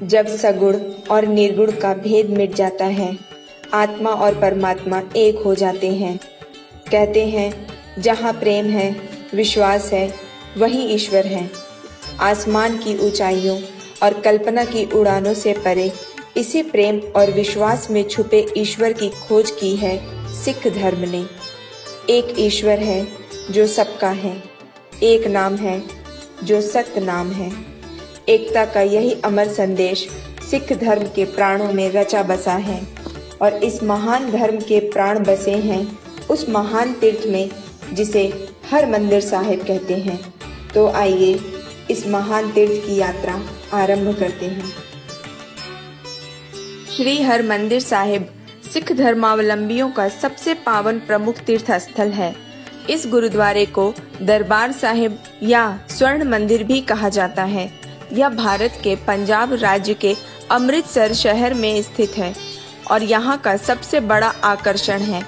जब सगुण और निर्गुण का भेद मिट जाता है, आत्मा और परमात्मा एक हो जाते हैं। कहते हैं जहाँ प्रेम है, विश्वास है, वहीं ईश्वर है। आसमान की ऊंचाइयों और कल्पना की उड़ानों से परे इसी प्रेम और विश्वास में छुपे ईश्वर की खोज की है सिख धर्म ने। एक ईश्वर है जो सबका है, एक नाम है जो सत्य नाम है। एकता का यही अमर संदेश सिख धर्म के प्राणों में रचा बसा है और इस महान धर्म के प्राण बसे हैं उस महान तीर्थ में जिसे हरमंदिर साहिब कहते हैं। तो आइए इस महान तीर्थ की यात्रा आरंभ करते हैं। श्री हरमंदिर साहिब सिख धर्मावलंबियों का सबसे पावन प्रमुख तीर्थ स्थल है। इस गुरुद्वारे को दरबार साहिब या स्वर्ण मंदिर भी कहा जाता है। यह भारत के पंजाब राज्य के अमृतसर शहर में स्थित है और यहाँ का सबसे बड़ा आकर्षण है।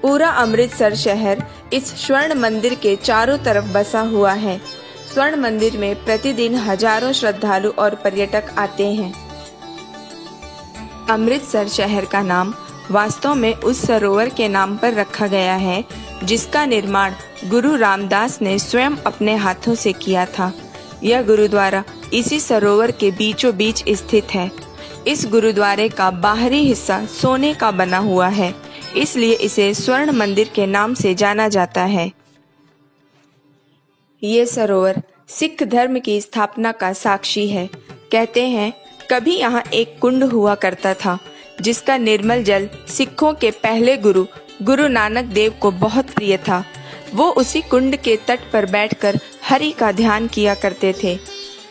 पूरा अमृतसर शहर इस स्वर्ण मंदिर के चारों तरफ बसा हुआ है। स्वर्ण मंदिर में प्रतिदिन हजारों श्रद्धालु और पर्यटक आते हैं। अमृतसर शहर का नाम वास्तव में उस सरोवर के नाम पर रखा गया है जिसका निर्माण गुरु रामदास ने स्वयं अपने हाथों से किया था। यह गुरुद्वारा इसी सरोवर के बीचों बीच स्थित है। इस गुरुद्वारे का बाहरी हिस्सा सोने का बना हुआ है, इसलिए इसे स्वर्ण मंदिर के नाम से जाना जाता है। ये सरोवर सिख धर्म की स्थापना का साक्षी है। कहते हैं कभी यहाँ एक कुंड हुआ करता था जिसका निर्मल जल सिखों के पहले गुरु नानक देव को बहुत प्रिय था। वो उसी कुंड के तट पर बैठकर हरि का ध्यान किया करते थे।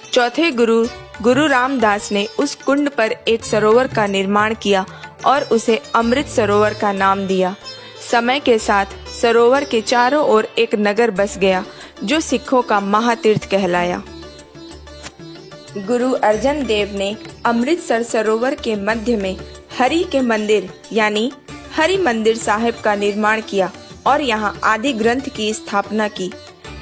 चौथे गुरु रामदास ने उस कुंड पर एक सरोवर का निर्माण किया और उसे अमृत सरोवर का नाम दिया। समय के साथ सरोवर के चारों ओर एक नगर बस गया जो सिखों का महातीर्थ कहलाया। गुरु अर्जन देव ने अमृतसर सरोवर के मध्य में हरि के मंदिर यानी हरि मंदिर साहिब का निर्माण किया और यहाँ आदि ग्रंथ की स्थापना की।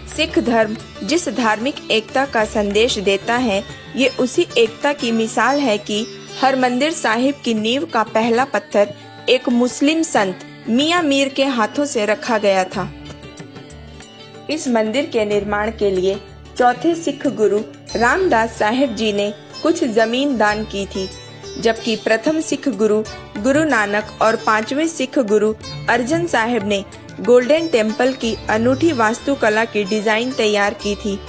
सिख धर्म जिस धार्मिक एकता का संदेश देता है, ये उसी एकता की मिसाल है कि हरमंदिर साहिब की नींव का पहला पत्थर एक मुस्लिम संत मियां मीर के हाथों से रखा गया था। इस मंदिर के निर्माण के लिए चौथे सिख गुरु रामदास साहिब जी ने कुछ जमीन दान की थी, जबकि प्रथम सिख गुरु नानक और पांचवें सिख गुरु अर्जन साहिब ने गोल्डन टेम्पल की अनूठी वास्तुकला की डिजाइन तैयार की थी।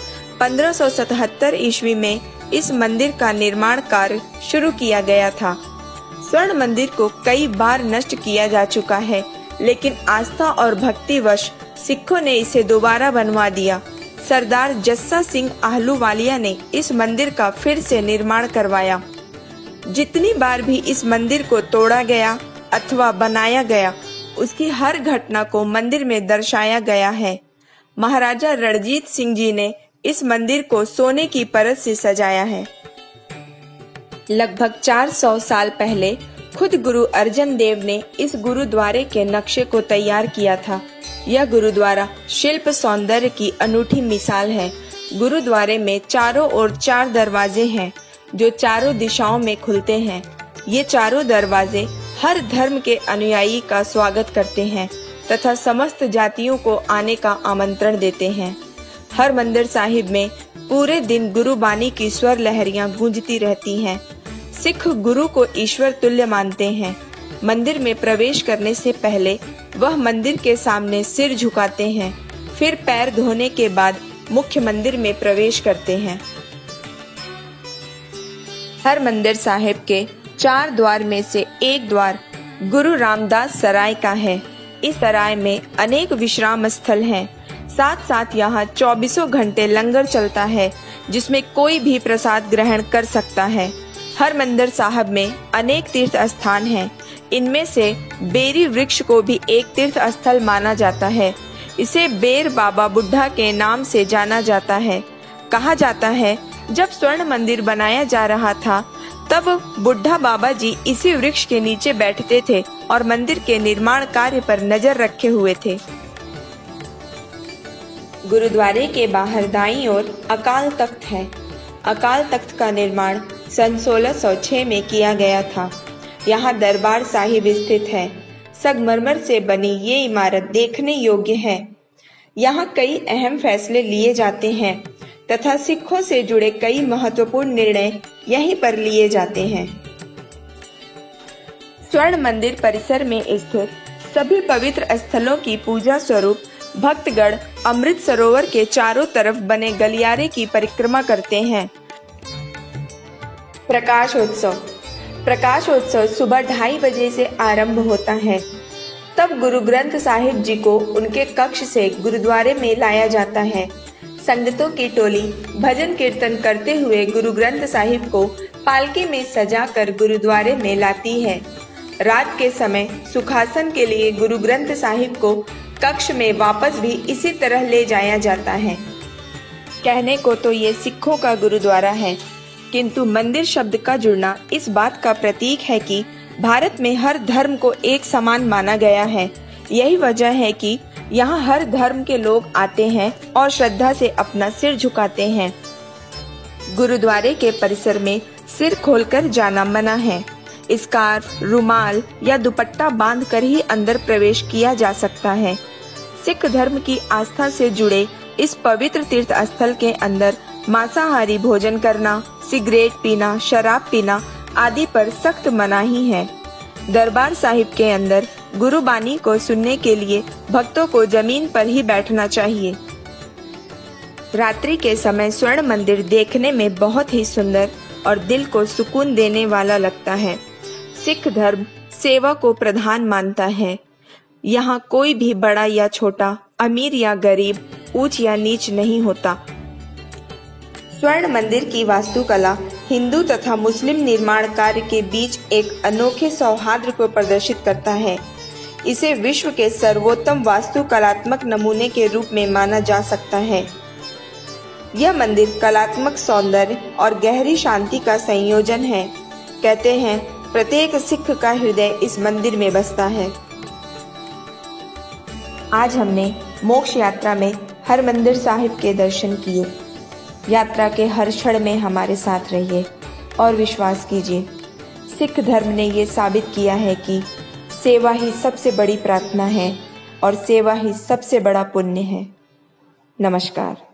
1577 ईस्वी में इस मंदिर का निर्माण कार्य शुरू किया गया था। स्वर्ण मंदिर को कई बार नष्ट किया जा चुका है, लेकिन आस्था और भक्तिवश सिखों ने इसे दोबारा बनवा दिया। सरदार जस्सा सिंह आहलूवालिया ने इस मंदिर का फिर से निर्माण करवाया। जितनी बार भी इस मंदिर को तोड़ा गया अथवा बनाया गया, उसकी हर घटना को मंदिर में दर्शाया गया है। महाराजा रणजीत सिंह जी ने इस मंदिर को सोने की परत से सजाया है। लगभग 400 साल पहले खुद गुरु अर्जन देव ने इस गुरुद्वारे के नक्शे को तैयार किया था। यह गुरुद्वारा शिल्प सौंदर्य की अनूठी मिसाल है। गुरुद्वारे में चारों ओर 4 दरवाजे हैं जो चारों दिशाओं में खुलते हैं। ये चारों दरवाजे हर धर्म के अनुयायी का स्वागत करते हैं तथा समस्त जातियों को आने का आमंत्रण देते हैं। हरमंदिर साहिब में पूरे दिन गुरुबानी की स्वर लहरियां गूंजती रहती हैं। सिख गुरु को ईश्वर तुल्य मानते हैं। मंदिर में प्रवेश करने से पहले वह मंदिर के सामने सिर झुकाते हैं, फिर पैर धोने के बाद मुख्य मंदिर में प्रवेश करते हैं। हरमंदिर साहिब के 4 द्वार में से एक द्वार गुरु रामदास सराय का है। इस सराय में अनेक विश्राम स्थल हैं। साथ साथ यहाँ 24 घंटे लंगर चलता है जिसमें कोई भी प्रसाद ग्रहण कर सकता है। हरमंदिर साहिब में अनेक तीर्थ स्थान हैं। इनमें से बेरी वृक्ष को भी एक तीर्थ स्थल माना जाता है। इसे बेर बाबा बुढ़ा के नाम से जाना जाता है। कहा जाता है जब स्वर्ण मंदिर बनाया जा रहा था तब बुढ़ा बाबा जी इसी वृक्ष के नीचे बैठते थे और मंदिर के निर्माण कार्य पर नजर रखे हुए थे। गुरुद्वारे के बाहर दाईं ओर अकाल तख्त है। अकाल तख्त का निर्माण सन 1606 में किया गया था। यहाँ दरबार साहिब स्थित है। संगमरमर से बनी ये इमारत देखने योग्य है। यहाँ कई अहम फैसले लिए जाते हैं तथा सिखों से जुड़े कई महत्वपूर्ण निर्णय यहीं पर लिए जाते हैं। स्वर्ण मंदिर परिसर में स्थित सभी पवित्र स्थलों की पूजा स्वरूप भक्तगण अमृत सरोवर के चारों तरफ बने गलियारे की परिक्रमा करते हैं। प्रकाशोत्सव सुबह 2:30 बजे से आरंभ होता है। तब गुरु ग्रंथ साहिब जी को उनके कक्ष से गुरुद्वारे में लाया जाता है। संगतों की टोली भजन कीर्तन करते हुए गुरु ग्रंथ साहिब को पालकी में सजाकर गुरुद्वारे में लाती है। रात के समय सुखासन के लिए गुरु ग्रंथ साहिब को कक्ष में वापस भी इसी तरह ले जाया जाता है। कहने को तो ये सिखों का गुरुद्वारा है, किंतु मंदिर शब्द का जुड़ना इस बात का प्रतीक है कि भारत में हर धर्म को एक समान माना गया है। यही वजह है कि यहाँ हर धर्म के लोग आते हैं और श्रद्धा से अपना सिर झुकाते हैं। गुरुद्वारे के परिसर में सिर खोलकर जाना मना है। स्कार्फ, रुमाल या दुपट्टा बांधकर ही अंदर प्रवेश किया जा सकता है। सिख धर्म की आस्था से जुड़े इस पवित्र तीर्थ स्थल के अंदर मांसाहारी भोजन करना, सिगरेट पीना, शराब पीना आदि पर सख्त मनाही है। दरबार साहिब के अंदर गुरुबानी को सुनने के लिए भक्तों को जमीन पर ही बैठना चाहिए। रात्रि के समय स्वर्ण मंदिर देखने में बहुत ही सुंदर और दिल को सुकून देने वाला लगता है। सिख धर्म सेवा को प्रधान मानता है। यहाँ कोई भी बड़ा या छोटा, अमीर या गरीब, ऊंच या नीच नहीं होता। स्वर्ण मंदिर की वास्तुकला हिंदू तथा मुस्लिम निर्माण कार्य के बीच एक अनोखे सौहार्द को प्रदर्शित करता है। इसे विश्व के सर्वोत्तम वास्तुकलात्मक नमूने के रूप में माना जा सकता है। यह मंदिर कलात्मक सौंदर्य और गहरी शांति का संयोजन है। कहते हैं प्रत्येक सिख का हृदय इस मंदिर में बसता है। आज हमने मोक्ष यात्रा में हरमंदिर साहिब के दर्शन किए। यात्रा के हर क्षण में हमारे साथ रहिए और विश्वास कीजिए, सिख धर्म ने ये साबित किया है कि सेवा ही सबसे बड़ी प्रार्थना है और सेवा ही सबसे बड़ा पुण्य है। नमस्कार।